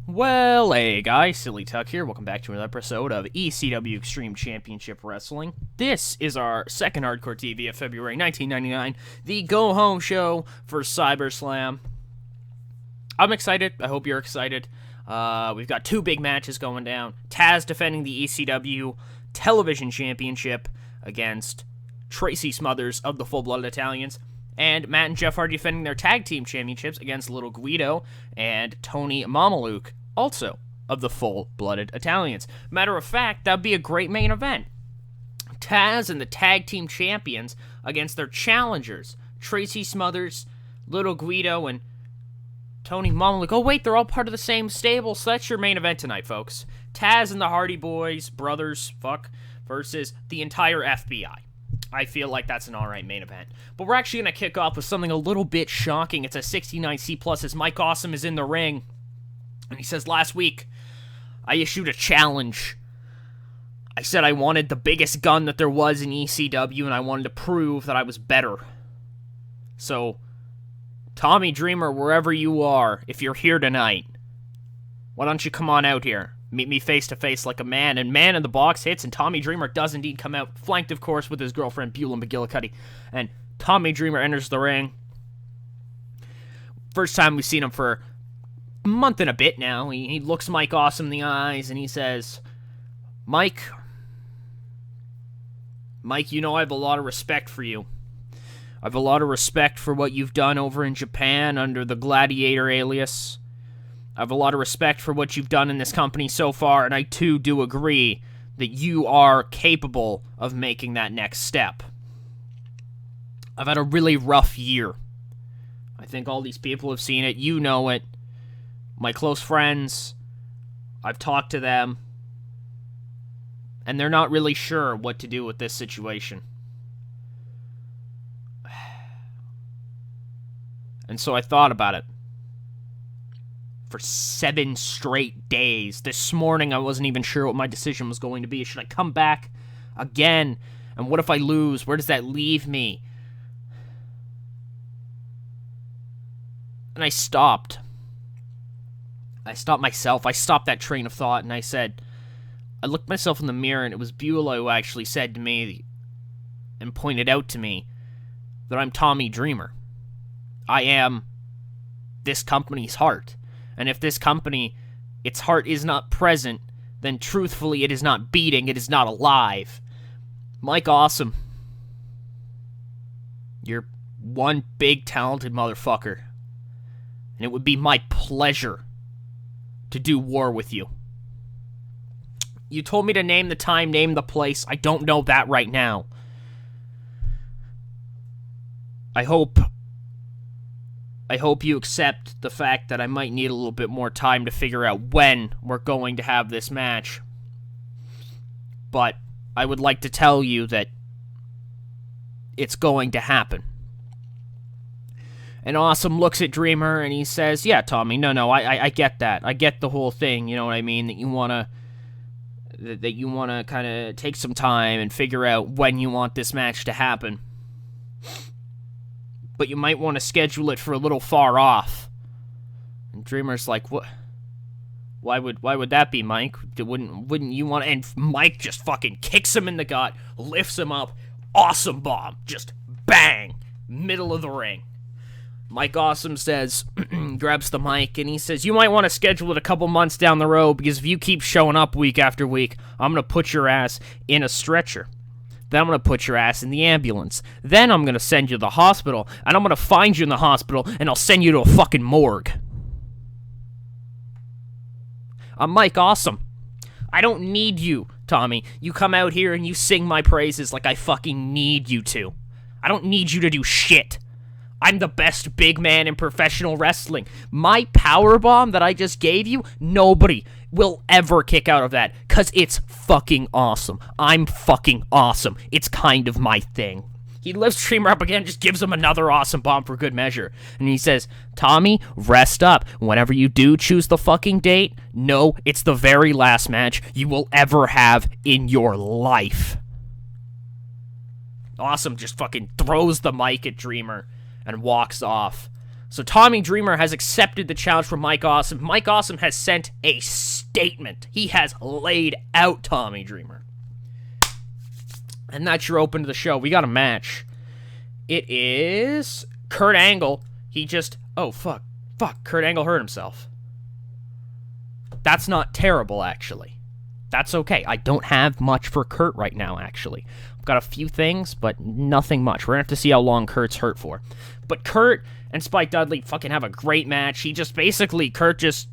Well, hey guys, Silly Tuck here. Welcome back to another episode of ECW Extreme Championship Wrestling. This is our second Hardcore TV of February 1999, the go-home show for Cyberslam. I'm excited. I hope you're excited. We've got two big matches going down. Taz defending the ECW Television Championship against Tracy Smothers of the Full-Blooded Italians. And Matt and Jeff Hardy defending their tag team championships against Little Guido and Tony Mamaluke, also of the Full-Blooded Italians. Matter of fact, that'd be a great main event. Taz and the tag team champions against their challengers, Tracy Smothers, Little Guido, and Tony Mamaluke. Oh wait, they're all part of the same stable, so that's your main event tonight, folks. Taz and the Hardy Boys, versus the entire FBI. I feel like that's an alright main event. But we're actually going to kick off with something a little bit shocking. It's a 69C+, as Mike Awesome is in the ring. And he says, last week, I issued a challenge. I said I wanted the biggest gun that there was in ECW, and I wanted to prove that I was better. So, Tommy Dreamer, wherever you are, if you're here tonight, why don't you come on out here? Meet me face to face like a man, and Man in the Box hits, and Tommy Dreamer does indeed come out, flanked, of course, with his girlfriend, Beulah McGillicuddy, and Tommy Dreamer enters the ring. First time we've seen him for a month and a bit now. He looks Mike Awesome in the eyes, and he says, Mike, you know I have a lot of respect for you. I have a lot of respect for what you've done over in Japan under the Gladiator alias. I have a lot of respect for what you've done in this company so far, and I too do agree that you are capable of making that next step. I've had a really rough year. I think all these people have seen it. You know it. My close friends, I've talked to them, and they're not really sure what to do with this situation. And so I thought about it. For 7 straight days. This morning, I wasn't even sure what my decision was going to be. Should I come back again? And what if I lose? Where does that leave me? And I stopped. I stopped myself. I stopped that train of thought, and I said, I looked myself in the mirror, and it was Beulah who actually said to me and pointed out to me that I'm Tommy Dreamer. I am this company's heart. And if this company, its heart is not present, then truthfully it is not beating, it is not alive. Mike Awesome, you're one big talented motherfucker. And it would be my pleasure to do war with you. You told me to name the time, name the place. I don't know that right now. I hope you accept the fact that I might need a little bit more time to figure out when we're going to have this match. But I would like to tell you that it's going to happen. And Awesome looks at Dreamer and he says, yeah, Tommy, no, I get that. I get the whole thing, you know what I mean? That you wanna kind of take some time and figure out when you want this match to happen. But you might want to schedule it for a little far off. And Dreamer's like, what? Why would that be, Mike? Wouldn't you want to? And Mike just fucking kicks him in the gut, lifts him up, awesome bomb, just bang, middle of the ring. Mike Awesome says, grabs the mic, and he says, you might want to schedule it a couple months down the road, because if you keep showing up week after week, I'm going to put your ass in a stretcher. Then I'm going to put your ass in the ambulance. Then I'm going to send you to the hospital, and I'm going to find you in the hospital, and I'll send you to a fucking morgue. I'm Mike Awesome. I don't need you, Tommy. You come out here and you sing my praises like I fucking need you to. I don't need you to do shit. I'm the best big man in professional wrestling. My powerbomb that I just gave you, nobody will ever kick out of that, because it's fucking awesome. I'm fucking awesome. It's kind of my thing. He lifts Dreamer up again, just gives him another awesome bomb for good measure. And he says, Tommy, rest up. Whenever you do choose the fucking date, know it's the very last match you will ever have in your life. Awesome just fucking throws the mic at Dreamer and walks off. So Tommy Dreamer has accepted the challenge from Mike Awesome. Mike Awesome has sent a statement. He has laid out Tommy Dreamer. And that's your open to the show. We got a match. It is Kurt Angle. He just... Oh, fuck. Kurt Angle hurt himself. That's not terrible, actually. That's okay. I don't have much for Kurt right now, actually. I've got a few things, but nothing much. We're going to have to see how long Kurt's hurt for. But Kurt and Spike Dudley fucking have a great match. Kurt just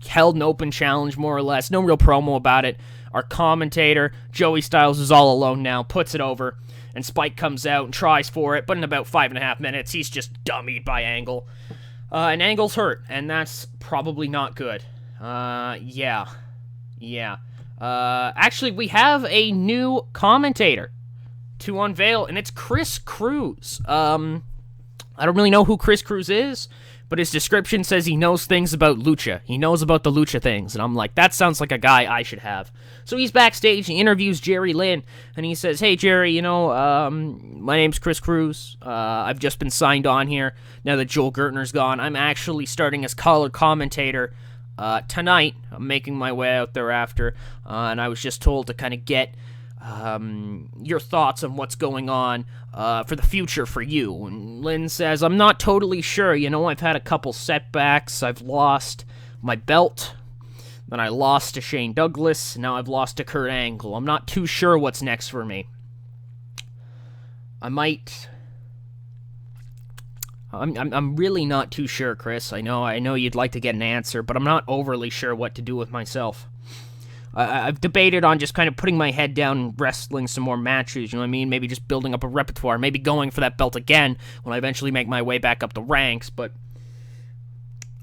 held an open challenge, more or less. No real promo about it. Our commentator, Joey Styles, is all alone now, puts it over, and Spike comes out and tries for it, but in about 5.5 minutes, he's just dummied by Angle. And Angle's hurt, and that's probably not good. Yeah. Actually, we have a new commentator to unveil, and it's Chris Cruz. I don't really know who Chris Cruz is, but his description says he knows things about lucha. He knows about the lucha things, and I'm like, that sounds like a guy I should have. So he's backstage, he interviews Jerry Lynn, and he says, hey, Jerry, my name's Chris Cruz. I've just been signed on here now that Joel Gertner's gone. I'm actually starting as color commentator tonight. I'm making my way out there after, and I was just told to kind of get your thoughts on what's going on for the future for you. And Lynn says, I'm not totally sure. I've had a couple setbacks. I've lost my belt. Then I lost to Shane Douglas. Now I've lost to Kurt Angle. I'm not too sure what's next for me. I'm really not too sure, Chris. I know you'd like to get an answer, but I'm not overly sure what to do with myself. I've debated on just kind of putting my head down and wrestling some more matches, you know what I mean? Maybe just building up a repertoire, maybe going for that belt again when I eventually make my way back up the ranks, but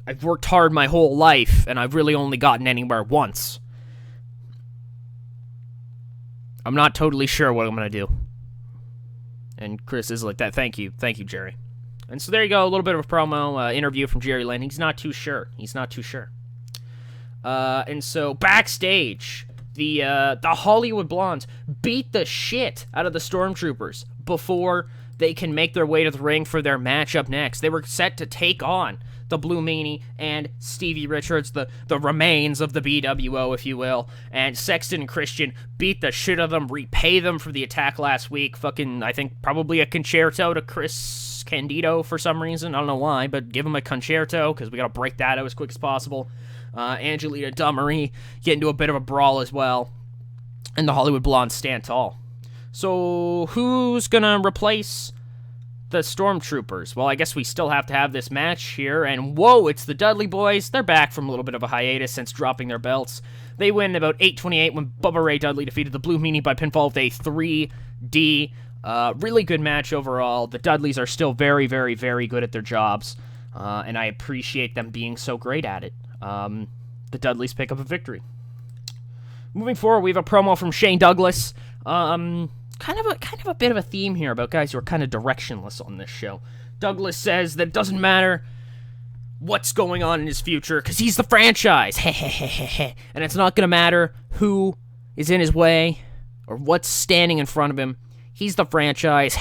I've worked hard my whole life, and I've really only gotten anywhere once. I'm not totally sure what I'm going to do. And Chris is like that. Thank you, Jerry. And so there you go, a little bit of a promo interview from Jerry Lynn. He's not too sure. And so backstage, the Hollywood Blondes beat the shit out of the Stormtroopers before they can make their way to the ring for their match up next. They were set to take on the Blue Meanie and Stevie Richards, the remains of the BWO, if you will. And Sexton and Christian beat the shit out of them, repay them for the attack last week. Fucking, I think, probably a concerto to Chris Candido for some reason. I don't know why, but give him a concerto, because we got to break that out as quick as possible. Angelina Dummery get into a bit of a brawl as well. And the Hollywood Blondes stand tall. So, who's gonna replace the Stormtroopers? Well, I guess we still have to have this match here, and whoa, it's the Dudley Boys. They're back from a little bit of a hiatus since dropping their belts. They win about 8:28 when Bubba Ray Dudley defeated the Blue Meanie by pinfall with a 3D. Really good match overall. The Dudleys are still very, very, very good at their jobs, and I appreciate them being so great at it. The Dudleys pick up a victory. Moving forward, we have a promo from Shane Douglas. Kind of a bit of a theme here about guys who are kind of directionless on this show. Douglas says that it doesn't matter what's going on in his future, because he's the franchise. And it's not going to matter who is in his way or what's standing in front of him. He's the franchise.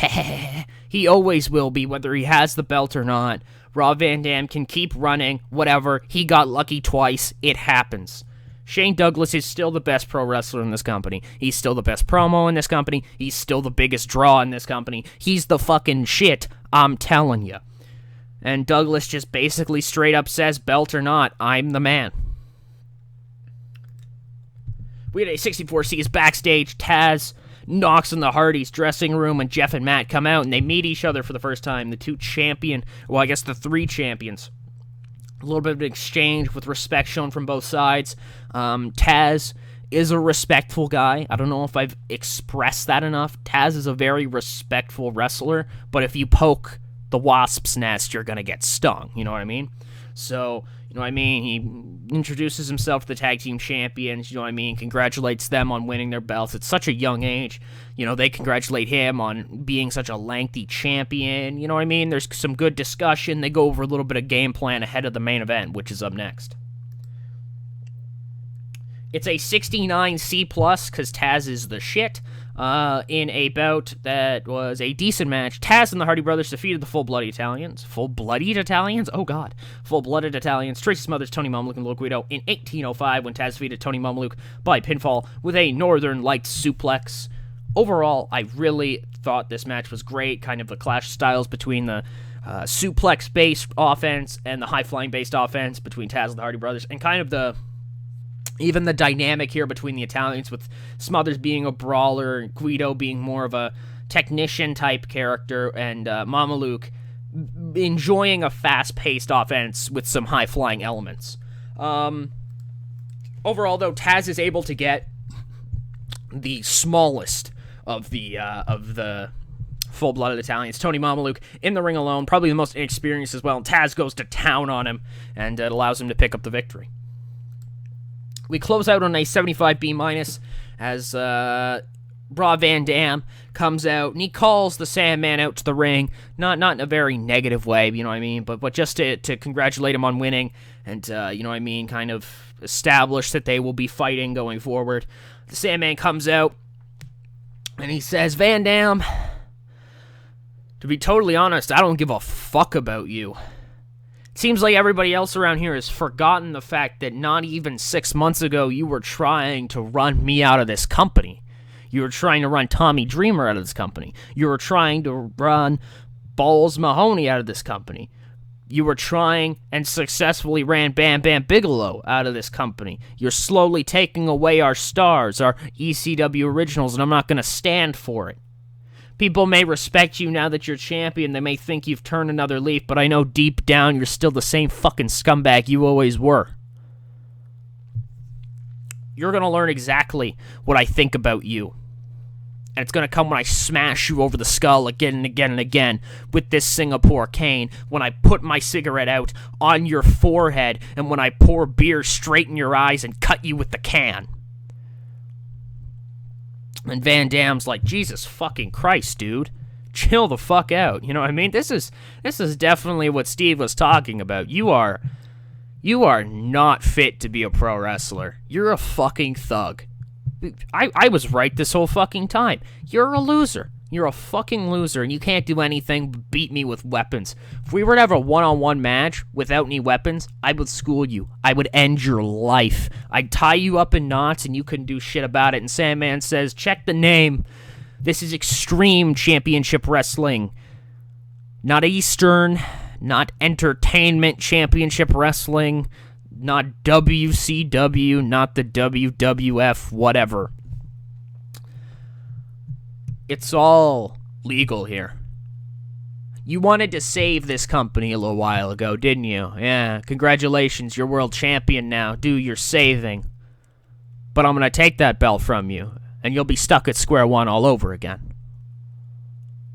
He always will be, whether he has the belt or not. Rob Van Dam can keep running, whatever. He got lucky twice. It happens. Shane Douglas is still the best pro wrestler in this company. He's still the best promo in this company. He's still the biggest draw in this company. He's the fucking shit, I'm telling you. And Douglas just basically straight up says, belt or not, I'm the man. We had a 64Cs backstage. Taz knocks on the Hardys' dressing room, and Jeff and Matt come out, and they meet each other for the first time. The the three champions. A little bit of an exchange with respect shown from both sides. Taz is a respectful guy. I don't know if I've expressed that enough. Taz is a very respectful wrestler, but if you poke the wasp's nest, you're going to get stung. You know what I mean? So, you know what I mean? He introduces himself to the tag team champions, you know what I mean? Congratulates them on winning their belts at such a young age. You know, they congratulate him on being such a lengthy champion, you know what I mean? There's some good discussion. They go over a little bit of game plan ahead of the main event, which is up next. It's a 69C+, because Taz is the shit. In a bout that was a decent match, Taz and the Hardy Brothers defeated the Full-Blooded Italians. Full-Blooded Italians? Oh, God. Full-Blooded Italians. Tracy Smothers, Tony Mamaluke, and Lil Guido in 1805 when Taz defeated Tony Mamaluke by pinfall with a Northern Lights suplex. Overall, I really thought this match was great. Kind of a clash of styles between the suplex-based offense and the high-flying-based offense between Taz and the Hardy Brothers, and kind of even the dynamic here between the Italians, with Smothers being a brawler, Guido being more of a technician-type character, and Mamaluke enjoying a fast-paced offense with some high-flying elements. Overall, though, Taz is able to get the smallest of the full-blooded Italians, Tony Mamaluke, in the ring alone, probably the most inexperienced as well, and Taz goes to town on him, and it allows him to pick up the victory. We close out on a 75B- as Rob Van Dam comes out, and he calls the Sandman out to the ring, not in a very negative way, you know what I mean, but just to congratulate him on winning, and, you know what I mean, kind of establish that they will be fighting going forward. The Sandman comes out, and he says, Van Dam, to be totally honest, I don't give a fuck about you. It seems like everybody else around here has forgotten the fact that not even 6 months ago you were trying to run me out of this company. You were trying to run Tommy Dreamer out of this company. You were trying to run Balls Mahoney out of this company. You were trying and successfully ran Bam Bam Bigelow out of this company. You're slowly taking away our stars, our ECW originals, and I'm not going to stand for it. People may respect you now that you're champion. They may think you've turned another leaf, but I know deep down you're still the same fucking scumbag you always were. You're going to learn exactly what I think about you. And it's going to come when I smash you over the skull again and again and again with this Singapore cane, when I put my cigarette out on your forehead, and when I pour beer straight in your eyes and cut you with the can. And Van Dam's like, Jesus fucking Christ, dude. Chill the fuck out. You know what I mean? This is definitely what Steve was talking about. You are not fit to be a pro wrestler. You're a fucking thug. I was right this whole fucking time. You're a loser. You're a fucking loser, and you can't do anything but beat me with weapons. If we were to have a one-on-one match without any weapons, I would school you. I would end your life. I'd tie you up in knots, and you couldn't do shit about it. And Sandman says, check the name. This is Extreme Championship Wrestling. Not Eastern, not Entertainment Championship Wrestling, not WCW, not the WWF, whatever. It's all legal here. You wanted to save this company a little while ago, didn't you? Yeah, congratulations, you're world champion now. Do your saving. But I'm going to take that belt from you, and you'll be stuck at square one all over again.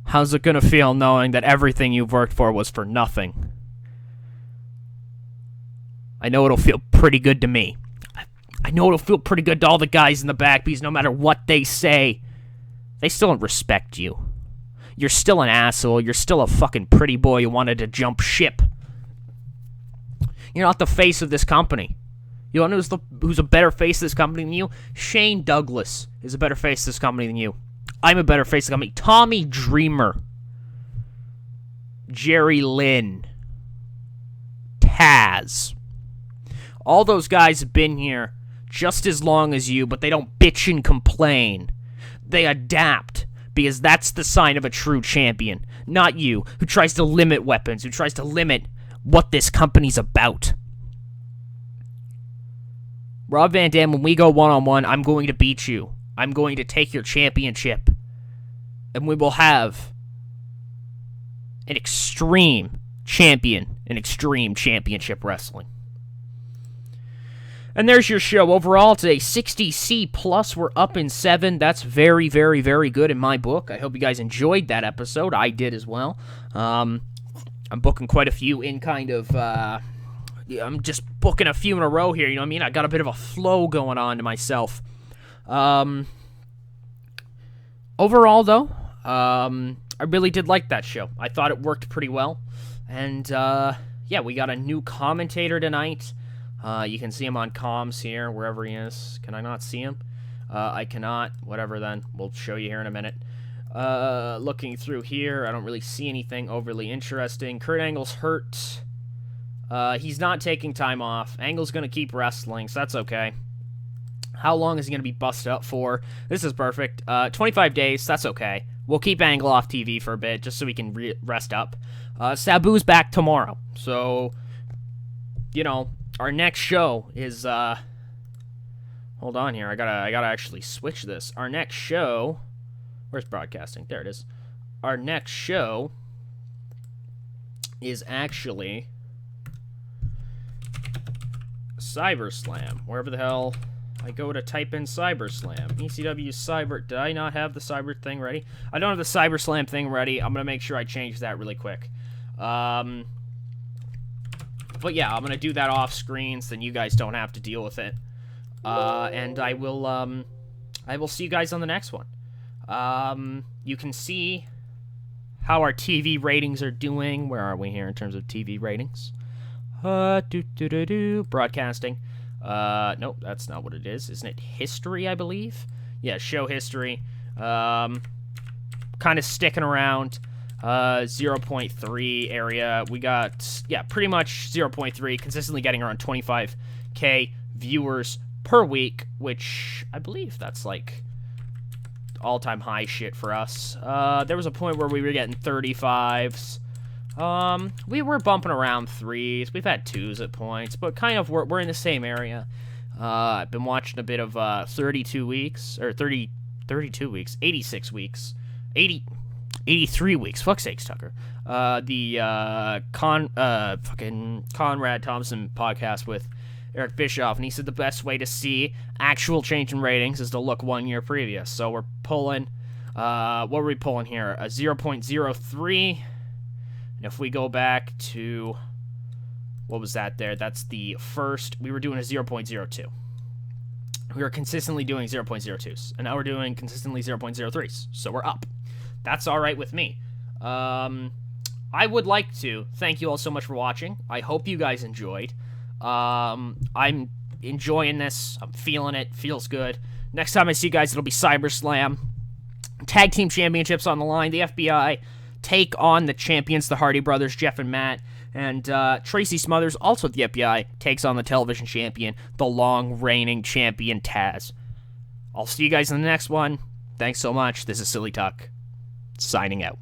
How's it going to feel knowing that everything you've worked for was for nothing? I know it'll feel pretty good to me. I know it'll feel pretty good to all the guys in the back, because no matter what they say, they still don't respect you. You're still an asshole. You're still a fucking pretty boy who wanted to jump ship. You're not the face of this company. You know who's a better face of this company than you? Shane Douglas is a better face of this company than you. I'm a better face of the company. Tommy Dreamer. Jerry Lynn. Taz. All those guys have been here just as long as you, but they don't bitch and complain. They adapt, because that's the sign of a true champion. Not you, who tries to limit weapons, who tries to limit what this company's about. Rob Van Dam, when we go one-on-one, I'm going to beat you. I'm going to take your championship. And we will have an extreme champion in Extreme Championship Wrestling. And there's your show. Overall, it's a 60C+. We're up in 7. That's very, very, very good in my book. I hope you guys enjoyed that episode. I did as well. I'm booking quite a few in kind of... I'm just booking a few in a row here, you know what I mean? I got a bit of a flow going on to myself. Overall, though, I really did like that show. I thought it worked pretty well. And, yeah, we got a new commentator tonight. You can see him on comms here, wherever he is. Can I not see him? I cannot. Whatever then. We'll show you here in a minute. Looking through here, I don't really see anything overly interesting. Kurt Angle's hurt. He's not taking time off. Angle's going to keep wrestling, so that's okay. How long is he going to be busted up for? This is perfect. 25 days, that's okay. We'll keep Angle off TV for a bit, just so we can rest up. Sabu's back tomorrow, so, you know, our next show is, hold on here, I gotta actually switch this. Our next show, where's broadcasting? There it is. Our next show is actually Cyberslam, wherever the hell I go to type in Cyberslam. ECW Cyber... Did I not have the Cyber thing ready? I don't have the Cyberslam thing ready. I'm going to make sure I change that really quick. But yeah, I'm going to do that off screen so then you guys don't have to deal with it. And I will see you guys on the next one. You can see how our TV ratings are doing. Where are we here in terms of TV ratings? Broadcasting. Nope, that's not what it is. Isn't it history, I believe? Yeah, show history. Kind of sticking around 0.3 area. We got, yeah, pretty much 0.3, consistently getting around 25K viewers per week, which I believe that's like all-time high shit for us. There was a point where we were getting 35s. We were bumping around 3s. We've had 2s at points, but kind of we're in the same area. I've been watching a bit of 32 weeks, or 32 weeks, 86 weeks, 83 weeks. Fuck's sakes, Tucker. The fucking Conrad Thompson podcast with Eric Bischoff, and he said the best way to see actual change in ratings is to look 1 year previous. So we're pulling, what were we pulling here? A 0.03. And if we go back to, what was that there? That's the first, we were doing a 0.02. We were consistently doing 0.02s, and now we're doing consistently 0.03s, so we're up. That's all right with me. I would like to thank you all so much for watching. I hope you guys enjoyed. I'm enjoying this. I'm feeling it. Feels good. Next time I see you guys, it'll be Cyberslam. Tag Team Championships on the line. The FBI take on the champions, the Hardy Brothers, Jeff and Matt, and Tracy Smothers, also the FBI, takes on the television champion, the long-reigning champion, Taz. I'll see you guys in the next one. Thanks so much. This is Silly Tuck, signing out.